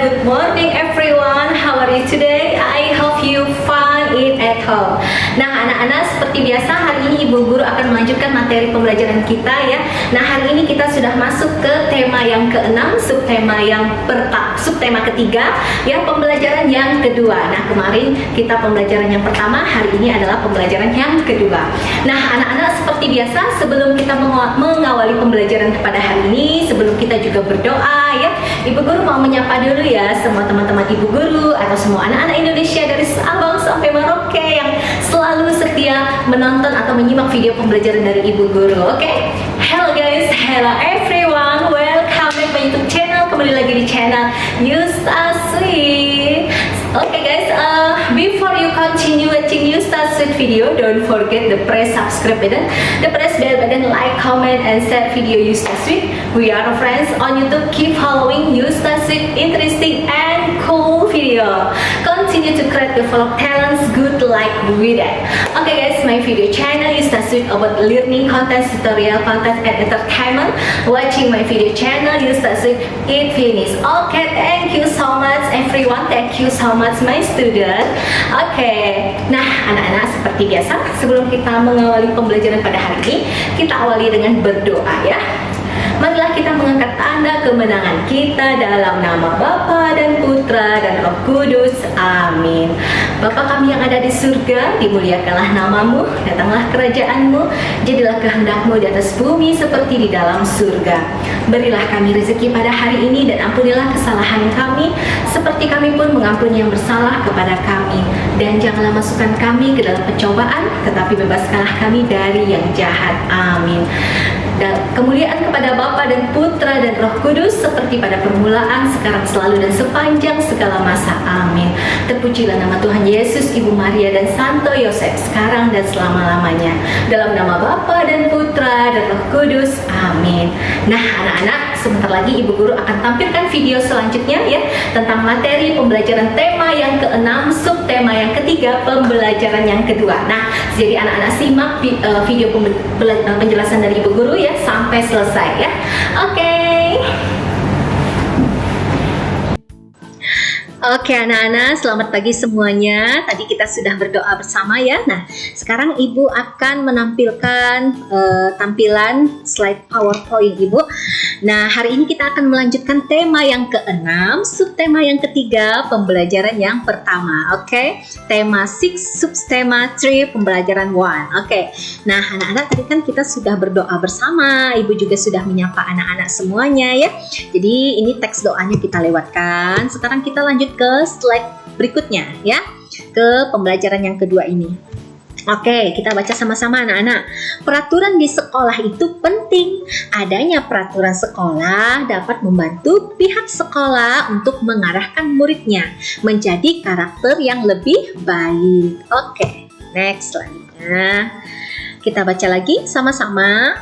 Good morning everyone, how are you today? I hope you find it at home. Nah anak-anak, seperti biasa hari ini Ibu Guru akan melanjutkan materi pembelajaran kita ya. Nah hari ini kita sudah masuk ke tema yang ke-6, subtema ketiga ya, pembelajaran yang kedua. Nah kemarin kita pembelajaran yang pertama, hari ini adalah pembelajaran yang kedua. Nah anak-anak, seperti biasa sebelum kita mengawali pembelajaran pada hari ini, sebelum kita juga berdoa ya, Ibu Guru mau menyapa dulu ya semua teman-teman Ibu Guru atau semua anak-anak Indonesia dari Sabang sampai Merauke yang selalu setia menonton atau menyimak video pembelajaran dari Ibu Guru. Oke? Hello guys, hello everyone, welcome back my YouTube channel. Kembali lagi di channel Yustasweet. Oke guys, before you continue watching Yustasweet video, don't forget the press subscribe button, the press bell button, like, comment, and share video Yustasweet. We are friends on YouTube. Keep following Yustasweet interesting and cool video. Continue to create the vlog talents. Good luck with it. Okay guys, my video channel Yustasweet about learning content, tutorial content, and entertainment. Watching my video channel Yustasweet it finish. Okay, thank you so much everyone. Thank you so much my student. Oke, nah anak-anak, seperti biasa sebelum kita mengawali pembelajaran pada hari ini, kita awali dengan berdoa ya. Marilah kita mengangkat tanda kemenangan kita dalam nama Bapa dan Putra dan Roh Kudus. Amin. Bapa kami yang ada di surga, dimuliakanlah namamu, datanglah kerajaanmu, jadilah kehendakmu di atas bumi seperti di dalam surga. Berilah kami rezeki pada hari ini dan ampunilah kesalahan kami seperti kami pun mengampuni yang bersalah kepada kami. Dan janganlah masukkan kami ke dalam pencobaan, tetapi bebaskanlah kami dari yang jahat. Amin. Dan kemuliaan kepada Bapa dan Putra dan Roh Kudus seperti pada permulaan, sekarang, selalu, dan sepanjang segala masa. Amin. Terpujilah nama Tuhan Yesus, Ibu Maria, dan Santo Yosef sekarang dan selama-lamanya. Dalam nama Bapa dan Putra dan Roh Kudus. Amin. Nah anak-anak, sebentar lagi Ibu Guru akan tampilkan video selanjutnya ya, tentang materi pembelajaran tema yang ke-6, subtema yang ketiga, pembelajaran yang kedua. Nah jadi anak-anak simak video penjelasan dari Ibu Guru ya sampai selesai ya. Oke. Oke anak-anak, selamat pagi semuanya. Tadi kita sudah berdoa bersama ya. Nah, sekarang Ibu akan menampilkan tampilan slide PowerPoint Ibu. Nah, hari ini kita akan melanjutkan tema yang ke-6, subtema yang ketiga, pembelajaran yang pertama. Oke, tema 6, subtema 3, pembelajaran 1. Oke, nah anak-anak, tadi kan kita sudah berdoa bersama. Ibu juga sudah menyapa anak-anak semuanya ya. Jadi ini teks doanya kita lewatkan. Sekarang kita lanjut ke slide berikutnya ya, ke pembelajaran yang kedua ini. Oke, kita baca sama-sama anak-anak. Peraturan di sekolah itu penting. Adanya peraturan sekolah dapat membantu pihak sekolah untuk mengarahkan muridnya menjadi karakter yang lebih baik. Oke, next selanjutnya. Kita baca lagi sama-sama.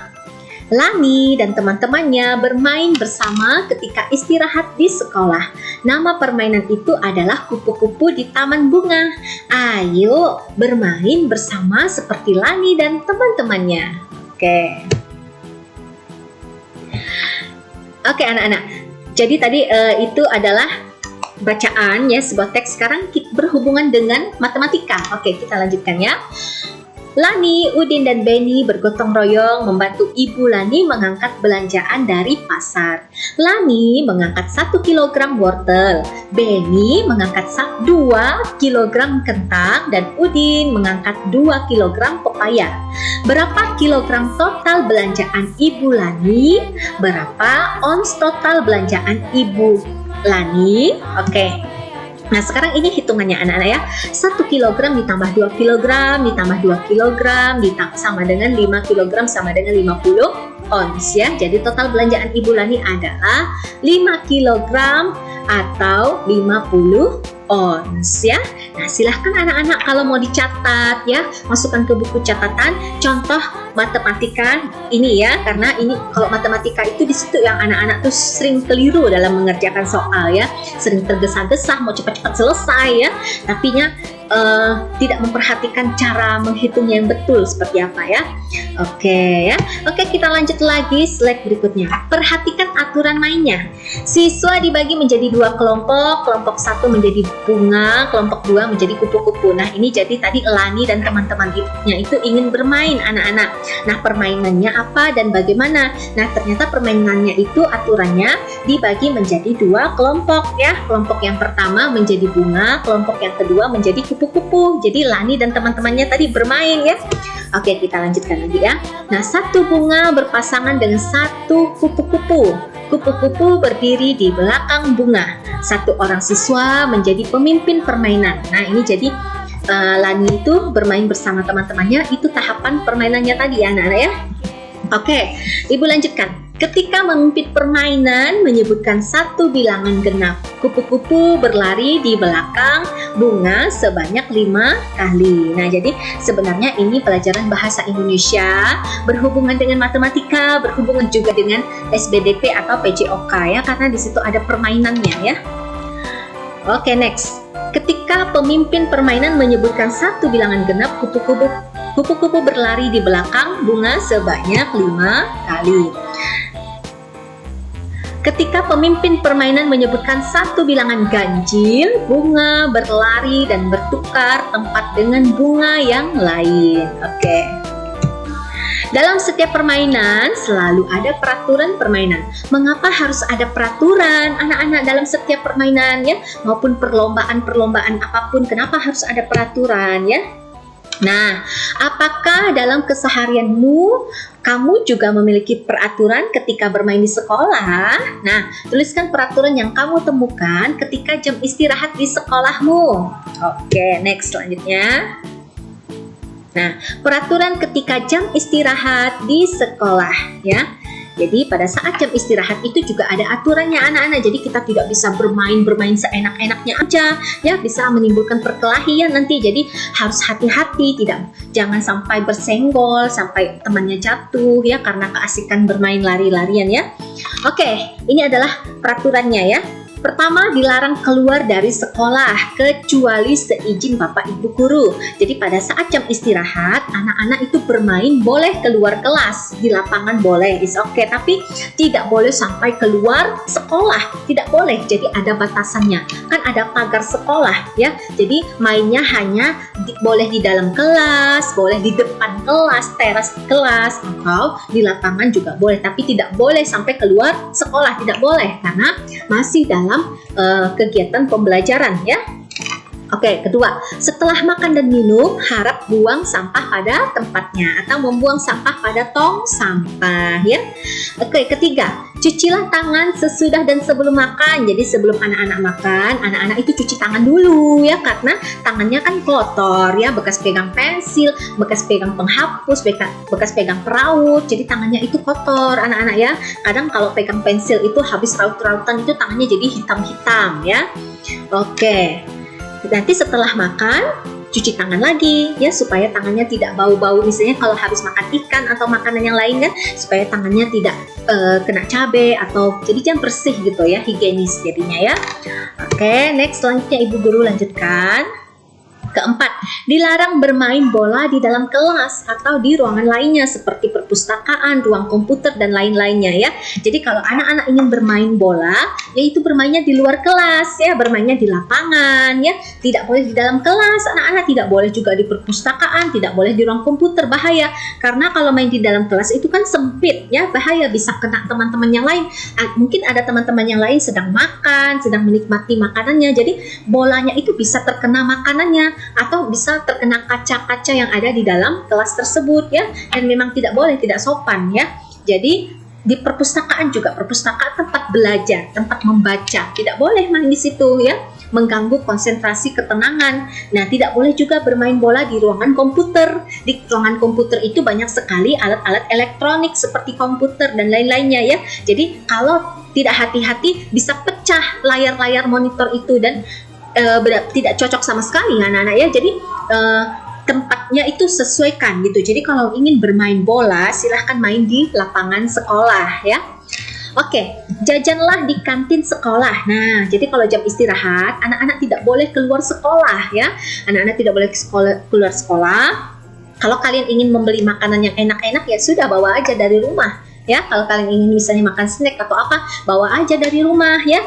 Lani dan teman-temannya bermain bersama ketika istirahat di sekolah. Nama permainan itu adalah kupu-kupu di taman bunga. Ayo bermain bersama seperti Lani dan teman-temannya. Oke anak-anak. Jadi tadi itu adalah bacaan ya, sebuah teks. Sekarang kita berhubungan dengan matematika. Oke, kita lanjutkan ya. Lani, Udin, dan Benny bergotong royong membantu Ibu Lani mengangkat belanjaan dari pasar. Lani mengangkat 1 kg wortel, Benny mengangkat 2 kg kentang, dan Udin mengangkat 2 kg pepaya. Berapa kilogram total belanjaan Ibu Lani? Berapa ons total belanjaan Ibu Lani. Oke. Nah, sekarang ini hitungannya anak-anak ya. 1 kilogram ditambah 2 kilogram ditambah 2 kilogram sama dengan 5 kilogram sama dengan 50 ons ya. Jadi total belanjaan Ibu Lani adalah 5 kilogram atau 50 ons ya. Nah, silahkan anak-anak kalau mau dicatat ya, masukkan ke buku catatan contoh matematika ini ya, karena ini kalau matematika itu di situ yang anak-anak tuh sering keliru dalam mengerjakan soal ya, sering tergesa-gesa mau cepat-cepat selesai ya, tapinya tidak memperhatikan cara menghitungnya yang betul seperti apa ya. Oke ya. Oke, kita lanjut lagi slide berikutnya. Perhatikan aturan mainnya. Siswa dibagi menjadi 2 kelompok. Kelompok 1 menjadi bunga, kelompok 2 menjadi kupu-kupu. Nah, ini jadi tadi Lani dan teman-temannya itu ingin bermain anak-anak. Nah, permainannya apa dan bagaimana? Nah, ternyata permainannya itu aturannya dibagi menjadi 2 kelompok ya. Kelompok yang pertama menjadi bunga, kelompok yang kedua menjadi kupu-kupu. Jadi Lani dan teman-temannya tadi bermain ya. Oke, kita lanjutkan lagi ya. Nah, 1 bunga berpasangan dengan 1 kupu-kupu. Kupu-kupu berdiri di belakang bunga. 1 orang siswa menjadi pemimpin permainan. Nah, ini jadi Lani itu bermain bersama teman-temannya. Itu tahapan permainannya tadi ya anak-anak ya. Oke, Ibu lanjutkan. Ketika memimpin permainan menyebutkan 1 bilangan genap. Kupu-kupu berlari di belakang bunga sebanyak 5 kali. Nah, jadi sebenarnya ini pelajaran bahasa Indonesia berhubungan dengan matematika, berhubungan juga dengan SBDP atau PJOK ya, karena di situ ada permainannya ya. Oke, next. Ketika pemimpin permainan menyebutkan 1 bilangan genap, kupu-kupu berlari di belakang bunga sebanyak 5 kali. Ketika pemimpin permainan menyebutkan 1 bilangan ganjil, bunga berlari dan bertukar tempat dengan bunga yang lain. Oke. Dalam setiap permainan selalu ada peraturan permainan. Mengapa harus ada peraturan anak-anak dalam setiap permainan ya? Maupun perlombaan-perlombaan apapun, kenapa harus ada peraturan ya? Nah, apakah dalam keseharianmu kamu juga memiliki peraturan ketika bermain di sekolah? Nah, tuliskan peraturan yang kamu temukan ketika jam istirahat di sekolahmu. Oke, next selanjutnya. Nah, peraturan ketika jam istirahat di sekolah ya. Jadi pada saat jam istirahat itu juga ada aturannya anak-anak. Jadi kita tidak bisa bermain seenak-enaknya aja ya, bisa menimbulkan perkelahian nanti. Jadi harus hati-hati, jangan sampai bersenggol, sampai temannya jatuh ya karena keasikan bermain lari-larian ya. Oke, ini adalah peraturannya ya. Pertama, dilarang keluar dari sekolah kecuali seizin Bapak Ibu guru. Jadi pada saat jam istirahat, anak-anak itu bermain boleh keluar kelas, di lapangan boleh, is okay, tapi tidak boleh sampai keluar sekolah, tidak boleh. Jadi ada batasannya. Kan ada pagar sekolah ya. Jadi mainnya hanya boleh di dalam kelas, boleh di depan kelas, teras kelas, atau di lapangan juga boleh, tapi tidak boleh sampai keluar sekolah, tidak boleh karena masih dalam kegiatan pembelajaran ya. Oke, kedua, setelah makan dan minum harap buang sampah pada tempatnya atau membuang sampah pada tong sampah ya. Oke, ketiga, cucilah tangan sesudah dan sebelum makan. Jadi sebelum anak-anak makan, anak-anak itu cuci tangan dulu ya, karena tangannya kan kotor ya, bekas pegang pensil, bekas pegang penghapus, bekas pegang peraut. Jadi tangannya itu kotor anak-anak ya. Kadang kalau pegang pensil itu habis raut-rautan itu tangannya jadi hitam-hitam ya. Oke. Nanti setelah makan cuci tangan lagi ya, supaya tangannya tidak bau-bau, misalnya kalau habis makan ikan atau makanan yang lain kan, supaya tangannya tidak kena cabai atau jadi jangan bersih gitu ya, higienis jadinya ya. Oke, next selanjutnya Ibu Guru lanjutkan. Keempat, dilarang bermain bola di dalam kelas atau di ruangan lainnya seperti perpustakaan, ruang komputer, dan lain-lainnya ya. Jadi kalau anak-anak ingin bermain bola, yaitu bermainnya di luar kelas ya, bermainnya di lapangan ya. Tidak boleh di dalam kelas, anak-anak tidak boleh juga di perpustakaan, tidak boleh di ruang komputer, bahaya. Karena kalau main di dalam kelas itu kan sempit ya, bahaya, bisa kena teman-teman yang lain. Mungkin ada teman-teman yang lain sedang makan, sedang menikmati makanannya, jadi bolanya itu bisa terkena makanannya, atau bisa terkena kaca-kaca yang ada di dalam kelas tersebut ya, dan memang tidak boleh, tidak sopan ya. Jadi di perpustakaan juga, perpustakaan tempat belajar, tempat membaca, tidak boleh main di situ ya, mengganggu konsentrasi ketenangan. Nah, tidak boleh juga bermain bola di ruangan komputer. Di ruangan komputer itu banyak sekali alat-alat elektronik seperti komputer dan lain-lainnya ya. Jadi kalau tidak hati-hati bisa pecah layar-layar monitor itu dan tidak cocok sama sekali anak-anak ya. Jadi tempatnya itu sesuaikan gitu. Jadi kalau ingin bermain bola, silahkan main di lapangan sekolah ya. Oke, jajanlah di kantin sekolah. Nah, jadi kalau jam istirahat, anak-anak tidak boleh keluar sekolah ya. Anak-anak tidak boleh keluar sekolah. Kalau kalian ingin membeli makanan yang enak-enak ya sudah, bawa aja dari rumah. Ya, kalau kalian ingin misalnya makan snack atau apa, bawa aja dari rumah ya.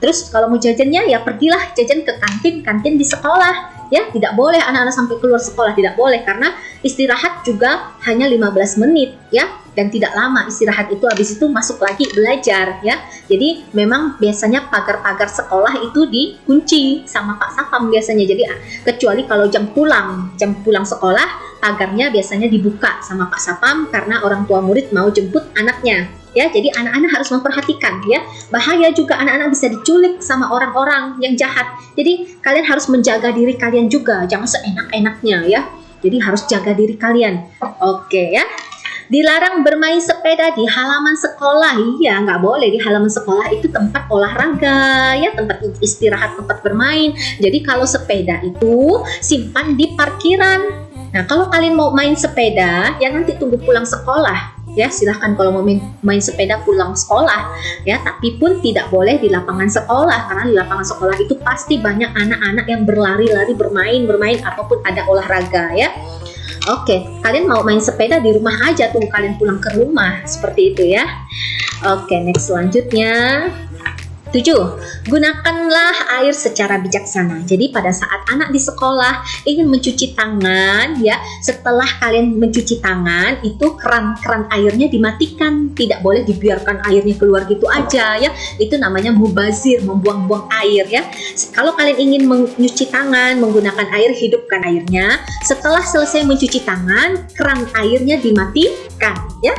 Terus kalau mau jajannya ya pergilah jajan ke kantin di sekolah. Ya, tidak boleh anak-anak sampai keluar sekolah, tidak boleh, karena istirahat juga hanya 15 menit ya, dan tidak lama istirahat itu, habis itu masuk lagi belajar ya. Jadi memang biasanya pagar-pagar sekolah itu dikunci sama Pak Sapam biasanya. Jadi kecuali kalau jam pulang sekolah, pagarnya biasanya dibuka sama Pak Sapam karena orang tua murid mau jemput anaknya. Ya, jadi anak-anak harus memperhatikan ya. Bahaya juga anak-anak bisa diculik sama orang-orang yang jahat. Jadi kalian harus menjaga diri kalian juga, jangan seenak-enaknya ya. Jadi harus jaga diri kalian. Oke ya. Dilarang bermain sepeda di halaman sekolah. Iya, nggak boleh. Di halaman sekolah itu tempat olahraga ya, tempat istirahat, tempat bermain. Jadi kalau sepeda itu simpan di parkiran. Nah, kalau kalian mau main sepeda, ya nanti tunggu pulang sekolah. Ya, silahkan kalau mau main sepeda pulang sekolah ya, tapi pun tidak boleh di lapangan sekolah, karena di lapangan sekolah itu pasti banyak anak-anak yang berlari-lari, bermain ataupun ada olahraga ya. Oke, kalian mau main sepeda di rumah aja, tunggu kalian pulang ke rumah, seperti itu ya. Oke, next selanjutnya. 7. Gunakanlah air secara bijaksana. Jadi pada saat anak di sekolah ingin mencuci tangan ya, setelah kalian mencuci tangan itu keran airnya dimatikan, tidak boleh dibiarkan airnya keluar gitu aja ya. Itu namanya mubazir, membuang-buang air ya. Kalau kalian ingin mencuci tangan menggunakan air, hidupkan airnya. Setelah selesai mencuci tangan, keran airnya dimatikan ya.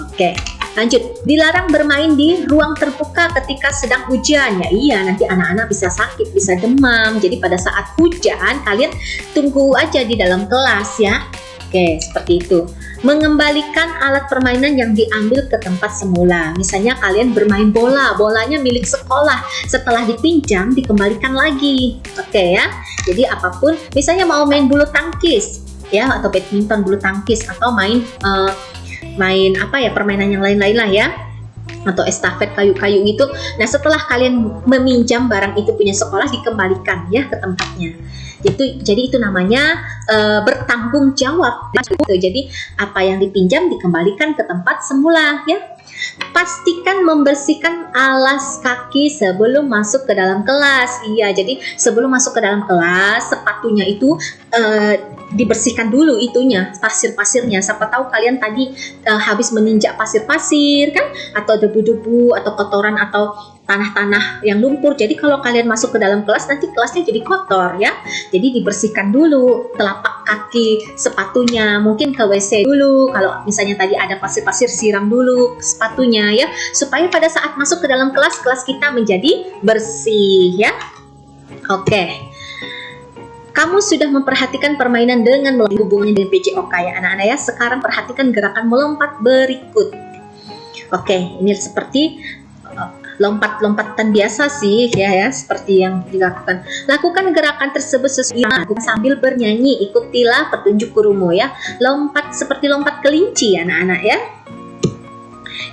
Oke. Lanjut, dilarang bermain di ruang terbuka ketika sedang hujan. Ya iya, nanti anak-anak bisa sakit, bisa demam. Jadi pada saat hujan, kalian tunggu aja di dalam kelas ya. Oke, seperti itu. Mengembalikan alat permainan yang diambil ke tempat semula. Misalnya kalian bermain bola, bolanya milik sekolah. Setelah dipinjam, dikembalikan lagi. Oke ya. Jadi apapun, misalnya mau main bulu tangkis ya, atau badminton, bulu tangkis, atau main apa ya, permainan yang lain-lain lah ya, atau estafet kayu-kayu gitu. Nah, setelah kalian meminjam barang itu punya sekolah, dikembalikan ya ke tempatnya. Jadi itu namanya bertanggung jawab. Jadi apa yang dipinjam dikembalikan ke tempat semula ya. Pastikan membersihkan alas kaki sebelum masuk ke dalam kelas. Iya, jadi sebelum masuk ke dalam kelas, sepatunya itu dibersihkan dulu itunya, pasir-pasirnya. Siapa tahu kalian tadi habis meninjak pasir-pasir kan, atau debu-debu atau kotoran atau tanah-tanah yang lumpur. Jadi kalau kalian masuk ke dalam kelas, nanti kelasnya jadi kotor ya. Jadi dibersihkan dulu telapak kaki sepatunya, mungkin ke WC dulu. Kalau misalnya tadi ada pasir-pasir, siram dulu sepatunya ya, supaya pada saat masuk ke dalam kelas kita menjadi bersih ya. Oke. Kamu sudah memperhatikan permainan dengan melalui hubungannya dengan PJOK ya anak-anak ya. Sekarang perhatikan gerakan melompat berikut. Oke, ini seperti lompat-lompatan biasa sih ya, seperti yang dilakukan. Lakukan gerakan tersebut sesuai sambil bernyanyi. Ikutilah petunjuk gurumu ya. Lompat seperti lompat kelinci anak-anak ya.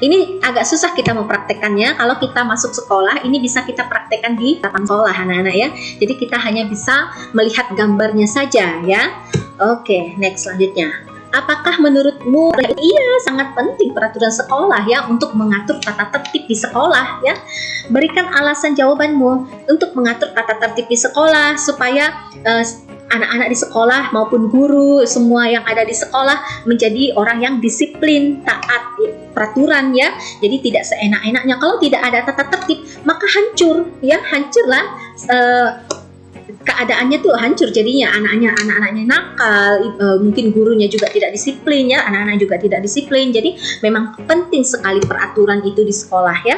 Ini agak susah kita mempraktekannya. Kalau kita masuk sekolah, ini bisa kita praktekkan di lapangan sekolah anak-anak ya. Jadi kita hanya bisa melihat gambarnya saja ya. Oke, next selanjutnya. Apakah menurutmu iya sangat penting peraturan sekolah ya untuk mengatur tata tertib di sekolah ya? Berikan alasan jawabanmu untuk mengatur tata tertib di sekolah supaya anak-anak di sekolah maupun guru semua yang ada di sekolah menjadi orang yang disiplin, taat peraturan ya. Jadi tidak seenak-enaknya. Kalau tidak ada tata tertib maka hancurlah keadaannya tuh hancur jadinya, anak-anaknya nakal, mungkin gurunya juga tidak disiplin ya, anak-anak juga tidak disiplin. Jadi memang penting sekali peraturan itu di sekolah ya.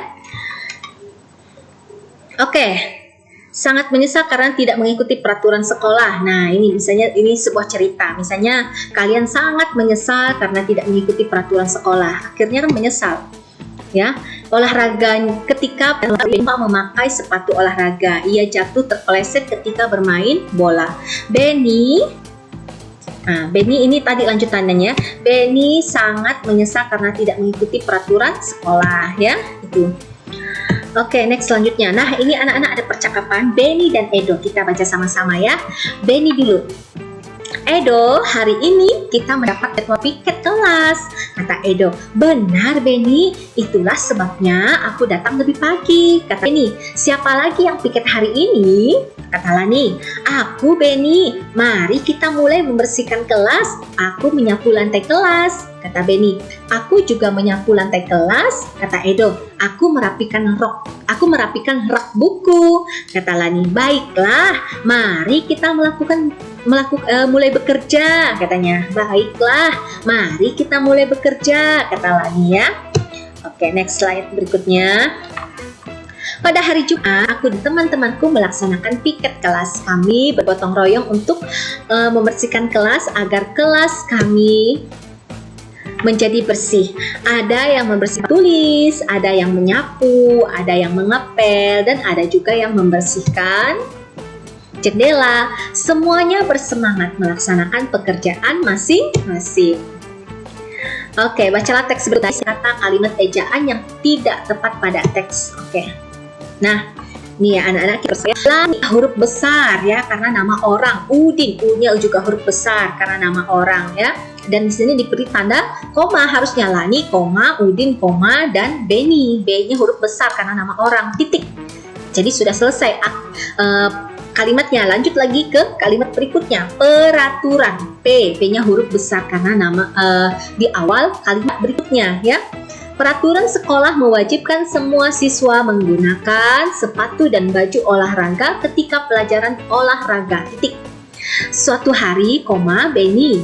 Oke. Sangat menyesal karena tidak mengikuti peraturan sekolah. Nah, ini misalnya ini sebuah cerita. Misalnya kalian sangat menyesal karena tidak mengikuti peraturan sekolah. Akhirnya kan menyesal. Ya, olahraga ketika lupa memakai sepatu olahraga. Ia jatuh terpeleset ketika bermain bola. Benny ini tadi lanjutannya. Benny sangat menyesal karena tidak mengikuti peraturan sekolah ya. Itu. Oke, next selanjutnya. Nah, ini anak-anak ada percakapan Benny dan Edo. Kita baca sama-sama ya. Benny dulu. Edo, hari ini kita mendapat jadwal piket kelas. Kata Edo, benar Benny, itulah sebabnya aku datang lebih pagi. Kata Benny, siapa lagi yang piket hari ini? Kata Lani, aku Benny, mari kita mulai membersihkan kelas. Aku menyapu lantai kelas. Kata Benny, aku juga menyapu lantai kelas. Kata Edo, aku merapikan rak buku. Kata Lani, baiklah, mari kita mulai bekerja. Katanya, baiklah, mari kita mulai bekerja. Kata Lani ya. Oke, next slide berikutnya. Pada hari Jumat, aku dan teman-temanku melaksanakan piket kelas. Kami bergotong royong untuk membersihkan kelas agar kelas kami menjadi bersih. Ada yang membersihkan tulis, ada yang menyapu, ada yang mengepel, dan ada juga yang membersihkan jendela. Semuanya bersemangat melaksanakan pekerjaan masing-masing. Oke, bacalah teks berikutnya. Kata kalimat ejaan yang tidak tepat pada teks. Oke. Nah, nih ya anak-anak, kita huruf besar ya karena nama orang. Udin, U-nya juga huruf besar karena nama orang ya. Dan di sini diberi tanda koma, harusnya Lani, koma, Udin, koma, dan Benny. B-nya huruf besar karena nama orang, titik. Jadi sudah selesai kalimatnya. Lanjut lagi ke kalimat berikutnya, peraturan. P-nya huruf besar karena nama di awal kalimat berikutnya ya. Peraturan sekolah mewajibkan semua siswa menggunakan sepatu dan baju olahraga ketika pelajaran olahraga. Titik. Suatu hari, koma, Benny.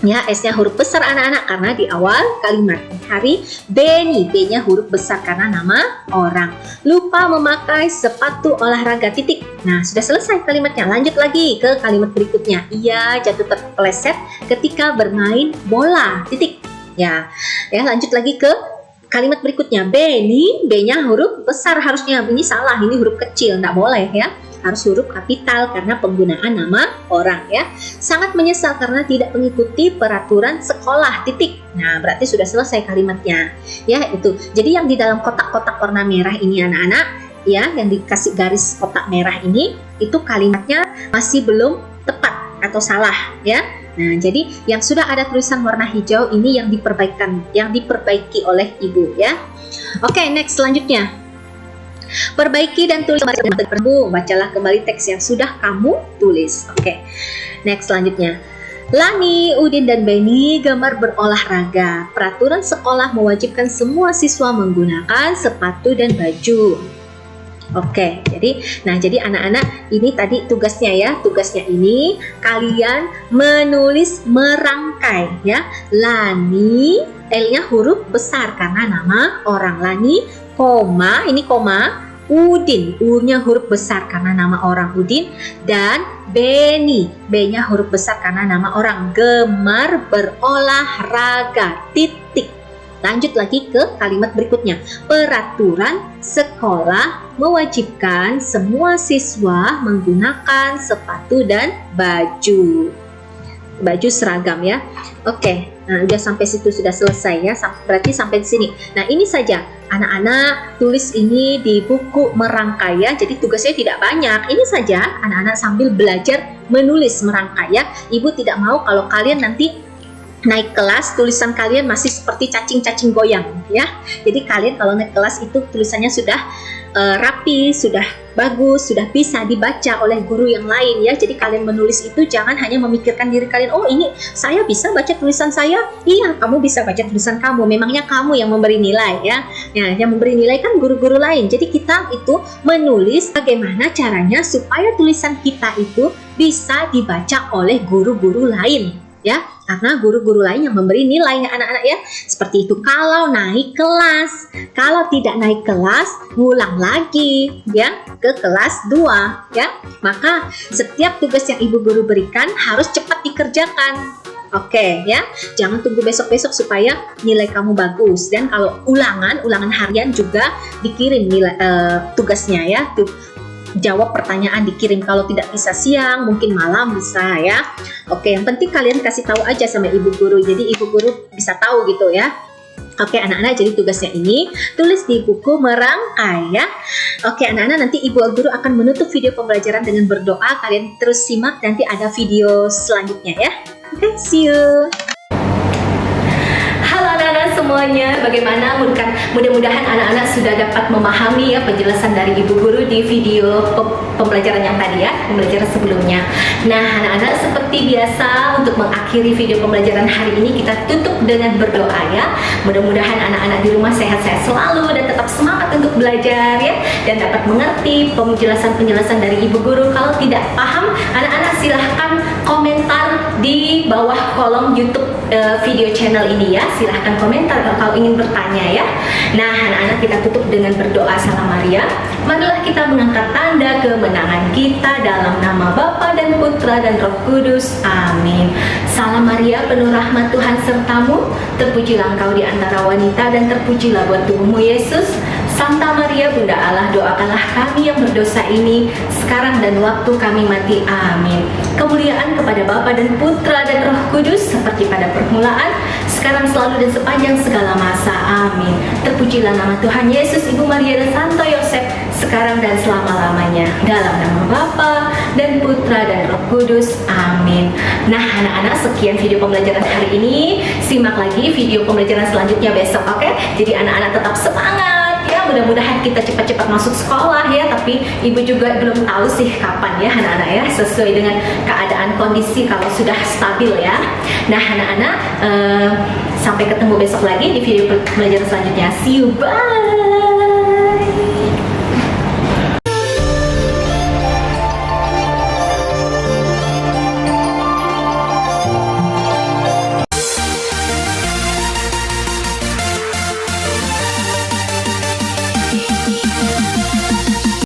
Ya, S-nya huruf besar anak-anak karena di awal kalimat. Hari Benny, B-nya huruf besar karena nama orang. Lupa memakai sepatu olahraga. Titik. Nah, sudah selesai kalimatnya. Lanjut lagi ke kalimat berikutnya. Ia jatuh terpeleset ketika bermain bola. Titik. Ya, lanjut lagi ke kalimat berikutnya. Benny, B-nya huruf besar harusnya. Ini salah, ini huruf kecil, nggak boleh ya. Harus huruf kapital karena penggunaan nama orang ya. Sangat menyesal karena tidak mengikuti peraturan sekolah. Titik. Nah, berarti sudah selesai kalimatnya. Ya, itu. Jadi yang di dalam kotak-kotak warna merah ini anak-anak, ya, yang dikasih garis kotak merah ini, itu kalimatnya masih belum tepat atau salah ya. Nah, jadi yang sudah ada tulisan warna hijau ini yang diperbaiki oleh ibu ya. Oke, next selanjutnya. Perbaiki dan tulis kembali. Bacalah kembali teks yang sudah kamu tulis. Oke. Next selanjutnya. Lani, Udin, dan Benny gemar berolahraga. Peraturan sekolah mewajibkan semua siswa menggunakan sepatu dan baju. Oke, jadi anak-anak ini tadi tugasnya ya. Tugasnya ini kalian menulis merangkai ya. Lani, L-nya huruf besar karena nama orang. Lani, koma, ini koma. Udin, U-nya huruf besar karena nama orang Udin. Dan Benny, B-nya huruf besar karena nama orang. Gemar berolahraga. Titik. Lanjut lagi ke kalimat berikutnya. Peraturan sekolah mewajibkan semua siswa menggunakan sepatu dan baju seragam ya. Oke, nah udah sampai situ sudah selesai ya. Berarti sampai di sini. Nah, ini saja anak-anak tulis ini di buku merangkai ya. Jadi tugasnya tidak banyak. Ini saja anak-anak sambil belajar menulis merangkai ya. Ibu tidak mau kalau kalian nanti naik kelas tulisan kalian masih seperti cacing-cacing goyang ya. Jadi kalian kalau naik kelas itu tulisannya sudah rapi, sudah bagus, sudah bisa dibaca oleh guru yang lain ya. Jadi kalian menulis itu jangan hanya memikirkan diri kalian, oh ini saya bisa baca tulisan saya. Iya, kamu bisa baca tulisan kamu. Memangnya kamu yang memberi nilai ya. Ya, yang memberi nilai kan guru-guru lain. Jadi kita itu menulis bagaimana caranya supaya tulisan kita itu bisa dibaca oleh guru-guru lain ya, karena guru-guru lain yang memberi nilai ya anak-anak ya. Seperti itu kalau naik kelas. Kalau tidak naik kelas, ngulang lagi ya ke kelas 2 ya. Maka setiap tugas yang ibu guru berikan harus cepat dikerjakan. Oke ya, jangan tunggu besok-besok supaya nilai kamu bagus. Dan kalau ulangan harian juga dikirim nilai tugasnya ya. Tuh, jawab pertanyaan dikirim, kalau tidak bisa siang mungkin malam bisa ya. Oke, yang penting kalian kasih tahu aja sama ibu guru, jadi ibu guru bisa tahu gitu ya. Oke anak-anak, jadi tugasnya ini tulis di buku merangkai ya. Oke anak-anak, nanti ibu guru akan menutup video pembelajaran dengan berdoa. Kalian terus simak, nanti ada video selanjutnya ya. Oke, see you. Halo anak-anak semuanya, bagaimana? Mudah-mudahan anak-anak sudah dapat memahami ya penjelasan dari ibu guru di video pembelajaran yang tadi ya, pembelajaran sebelumnya. Nah anak-anak, seperti biasa untuk mengakhiri video pembelajaran hari ini kita tutup dengan berdoa ya. Mudah-mudahan anak-anak di rumah sehat-sehat selalu dan tetap semangat untuk belajar ya, dan dapat mengerti penjelasan-penjelasan dari ibu guru. Kalau tidak paham, anak-anak silahkan komentar di bawah kolom YouTube video channel ini ya. Silahkan komentar kalau ingin bertanya ya. Nah anak-anak, kita tutup dengan berdoa Salam Maria. Marilah kita mengangkat tanda kemenangan kita dalam nama Bapa dan Putra dan Roh Kudus. Amin. Salam Maria, penuh rahmat Tuhan sertamu, terpujilah engkau di antara wanita dan terpujilah buah tubuhmu Yesus. Santa Maria Bunda Allah, doakanlah kami yang berdosa ini sekarang dan waktu kami mati. Amin. Kemuliaan kepada Bapa dan Putra dan Roh Kudus seperti pada permulaan, sekarang, selalu dan sepanjang segala masa. Amin. Terpujilah nama Tuhan Yesus, Ibu Maria dan Santo Yosef sekarang dan selama-lamanya. Dalam nama Bapa dan Putra dan Roh Kudus. Amin. Nah anak-anak, sekian video pembelajaran hari ini. Simak lagi video pembelajaran selanjutnya besok, oke? Jadi anak-anak tetap semangat. Mudah-mudahan kita cepat-cepat masuk sekolah ya, tapi ibu juga belum tahu sih kapan ya anak-anak ya, sesuai dengan keadaan kondisi kalau sudah stabil ya. Nah anak-anak, sampai ketemu besok lagi di video pembelajaran selanjutnya. See you, bye.